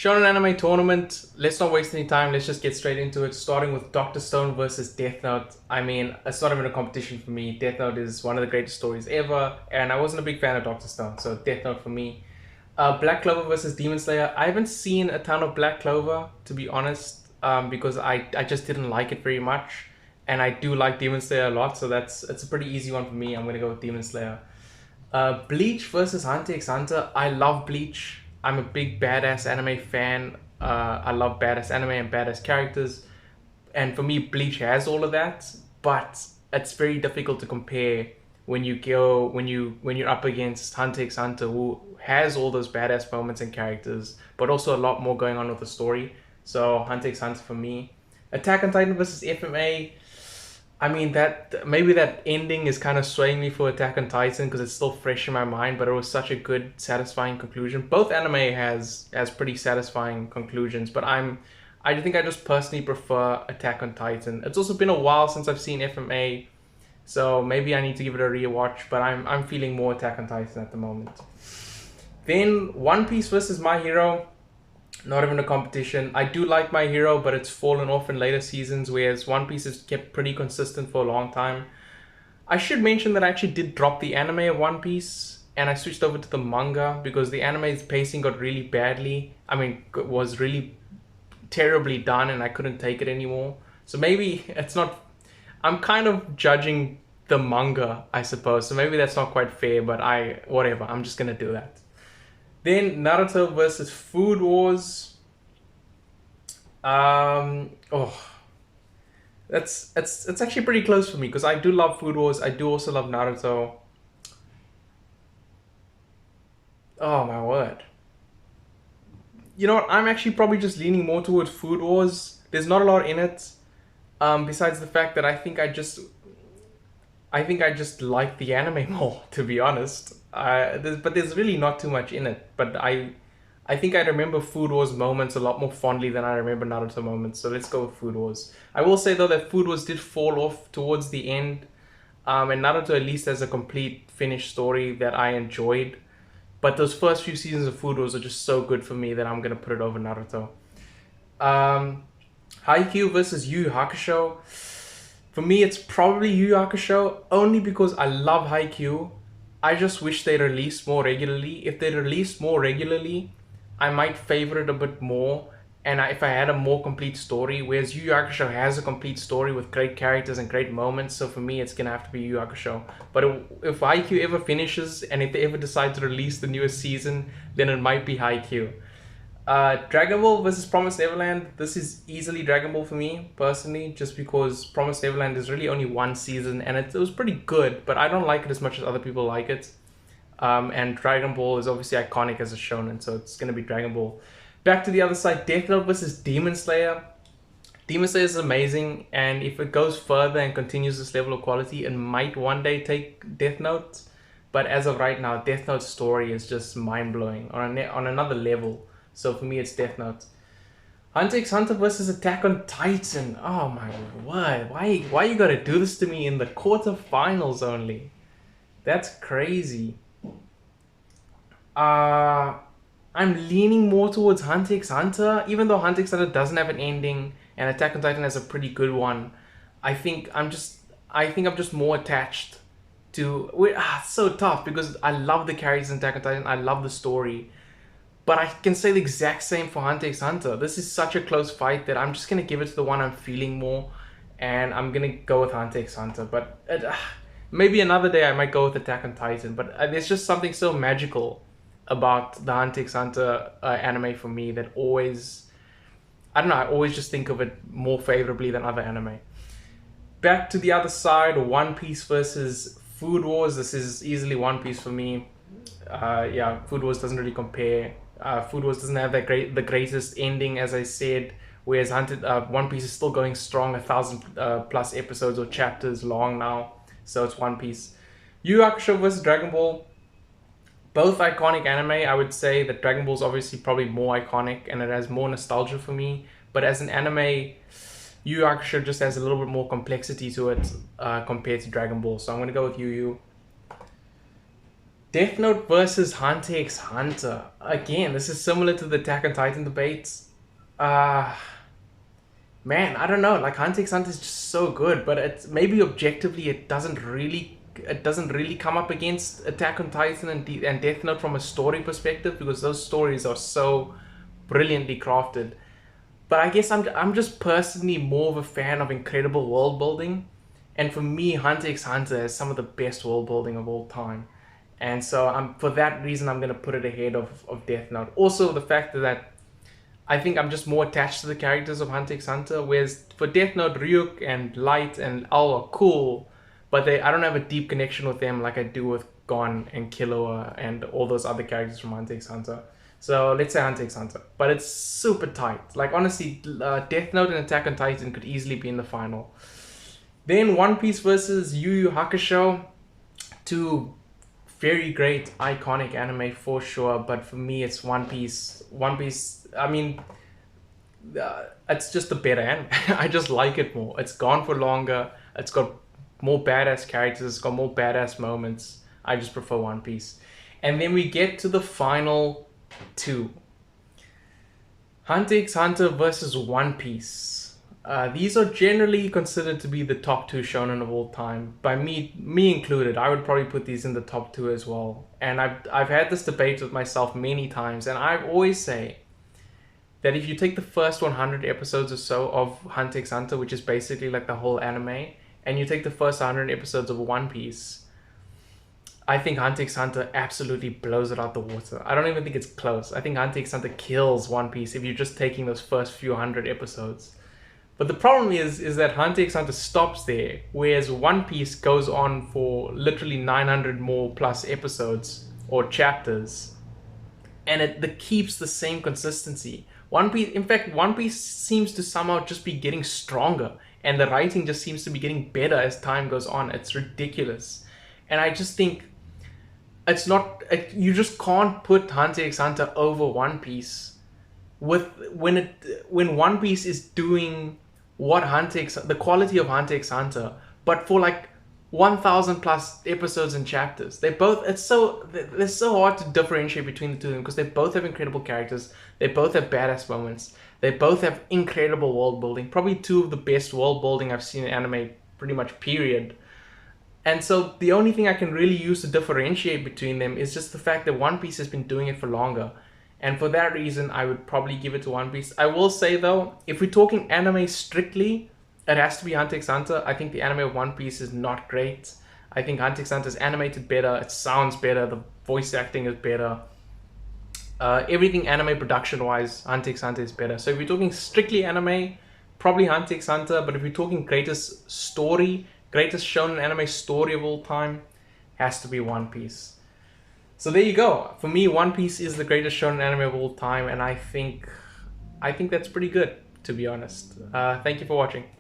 Shonen Anime Tournament. Let's not waste any time. Let's just get straight into it. Starting with Doctor Stone versus Death Note. I mean, it's not even a competition for me. Death Note is one of the greatest stories ever, and I wasn't a big fan of Doctor Stone, so Death Note for me. Black Clover versus Demon Slayer. I haven't seen a ton of Black Clover, to be honest, because I just didn't like it very much, and I do like Demon Slayer a lot, so it's a pretty easy one for me. I'm gonna go with Demon Slayer. Bleach versus Hunter x Hunter. I love Bleach. I'm a big badass anime fan. I love badass anime and badass characters, and for me, Bleach has all of that. But it's very difficult to compare when you're up against Hunter x Hunter, who has all those badass moments and characters, but also a lot more going on with the story. So Hunter x Hunter for me. Attack on Titan versus FMA. I mean that maybe that ending is kind of swaying me for Attack on Titan because it's still fresh in my mind, but it was such a good, satisfying conclusion. Both anime has pretty satisfying conclusions, but I think I just personally prefer Attack on Titan. It's also been a while since I've seen FMA, so maybe I need to give it a rewatch. But I'm feeling more Attack on Titan at the moment. Then One Piece versus My Hero. Not even a competition. I do like My Hero, but it's fallen off in later seasons, whereas One Piece has kept pretty consistent for a long time. I should mention that I actually did drop the anime of One Piece and I switched over to the manga because the anime's pacing got really badly. I mean, was really terribly done and I couldn't take it anymore. So maybe it's not. I'm kind of judging the manga, I suppose. So maybe that's not quite fair, but whatever. I'm just gonna do that. Then Naruto versus Food Wars. Oh, that's it's actually pretty close for me because I do love Food Wars. I do also love Naruto. Oh my word! You know what? I'm actually probably just leaning more towards Food Wars. There's not a lot in it, besides the fact that I think I just like the anime more, to be honest. But there's really not too much in it. But I think I remember Food Wars moments a lot more fondly than I remember Naruto moments. So let's go with Food Wars. I will say though that Food Wars did fall off towards the end, and Naruto at least has a complete finished story that I enjoyed. But those first few seasons of Food Wars are just so good for me that I'm gonna put it over Naruto. Um, Haikyuu versus Yu Yu Hakusho. For me, it's probably Yu Yu Hakusho only because I love Haikyuu. I just wish they released more regularly. If they released more regularly, I might favor it a bit more. And if I had a more complete story, whereas Yu Yu Hakusho has a complete story with great characters and great moments, so for me, it's gonna have to be Yu Yu Hakusho. But if Haikyuu ever finishes and if they ever decide to release the newest season, then it might be Haikyuu. Dragon Ball versus Promised Neverland. This is easily Dragon Ball for me personally, just because Promised Neverland is really only one season and it was pretty good, but I don't like it as much as other people like it. And Dragon Ball is obviously iconic as a shonen, so it's gonna be Dragon Ball. Back to the other side, Death Note versus Demon Slayer. Demon Slayer is amazing, and if it goes further and continues this level of quality, it might one day take Death Note. But as of right now, Death Note's story is just mind blowing on another level. So for me, it's Death Note. Hunter x Hunter versus Attack on Titan. Oh my word! Why you gotta do this to me in the quarterfinals only? That's crazy. Uh I'm leaning more towards Hunter x Hunter, even though Hunter x Hunter doesn't have an ending and Attack on Titan has a pretty good one. I think I'm just more attached to. It's so tough because I love the characters in Attack on Titan. I love the story. But I can say the exact same for Hunter x Hunter. This is such a close fight that I'm just gonna give it to the one I'm feeling more, and I'm gonna go with Hunter x Hunter. But maybe another day I might go with Attack on Titan. But there's just something so magical about the Hunter x Hunter anime for me that always, I don't know, I always just think of it more favorably than other anime. Back to the other side, One Piece versus Food Wars. This is easily One Piece for me. Yeah, Food Wars doesn't really compare. Food Wars doesn't have the greatest ending, as I said. Whereas One Piece is still going strong, 1,000 plus episodes or chapters long now. So it's One Piece. Yu Yu Hakusho versus Dragon Ball. Both iconic anime. I would say that Dragon Ball is obviously probably more iconic and it has more nostalgia for me. But as an anime, Yu Yu Hakusho just has a little bit more complexity to it compared to Dragon Ball. So I'm gonna go with Yu Yu. Death Note versus Hunter x Hunter. Again, this is similar to the Attack on Titan debates. Uh Man, I don't know. Like Hunter x Hunter is just so good, but it's maybe objectively it doesn't really come up against Attack on Titan and Death Note from a story perspective because those stories are so brilliantly crafted. But I guess I'm just personally more of a fan of incredible world building, and for me, Hunter x Hunter has some of the best world building of all time, and so I'm for that reason I'm gonna put it ahead of Death Note. Also, the fact that I think I'm just more attached to the characters of Hunter x Hunter, whereas for Death Note, Ryuk and Light and Al are cool, but I don't have a deep connection with them like I do with Gon and Killua and all those other characters from Hunter x Hunter. So let's say Hunter x Hunter, but it's super tight. Like honestly, Death Note and Attack on Titan could easily be in the final. Then One Piece versus Yu Yu Hakusho, two very great iconic anime for sure, but for me it's One Piece. One Piece, I mean, it's just a better anime. I just like it more. It's gone for longer. It's got more badass characters. It's got more badass moments. I just prefer One Piece. And then we get to the final two. Hunter x Hunter versus One Piece. These are generally considered to be the top two shonen of all time. By me included, I would probably put these in the top two as well. And I've had this debate with myself many times, and I always say that if you take the first 100 episodes or so of Hunter x Hunter, which is basically like the whole anime, and you take the first 100 episodes of One Piece, I think Hunter x Hunter absolutely blows it out the water. I don't even think it's close. I think Hunter x Hunter kills One Piece if you're just taking those first few hundred episodes. But the problem is that Hunter x Hunter stops there, whereas One Piece goes on for literally 900 more plus episodes or chapters, and it keeps the same consistency. One Piece, in fact, One Piece seems to somehow just be getting stronger, and the writing just seems to be getting better as time goes on. It's ridiculous, and I just think it's not. You just can't put Hunter x Hunter over One Piece when One Piece is doing the quality of Hunter x Hunter, but for like 1,000 plus episodes and chapters. They're so hard to differentiate between the two of them because they both have incredible characters. They both have badass moments. They both have incredible world building. Probably two of the best world building I've seen in anime, pretty much period. And so the only thing I can really use to differentiate between them is just the fact that One Piece has been doing it for longer. And for that reason, I would probably give it to One Piece. I will say though, if we're talking anime strictly, it has to be Hunter x Hunter. I think the anime of One Piece is not great. I think Hunter x Hunter is animated better. It sounds better. The voice acting is better. Everything anime production-wise, Hunter x Hunter is better. So if we're talking strictly anime, probably Hunter x Hunter. But if we're talking greatest shonen anime story of all time, has to be One Piece. So there you go. For me, One Piece is the greatest shonen anime of all time, and I think that's pretty good, to be honest. Thank you for watching.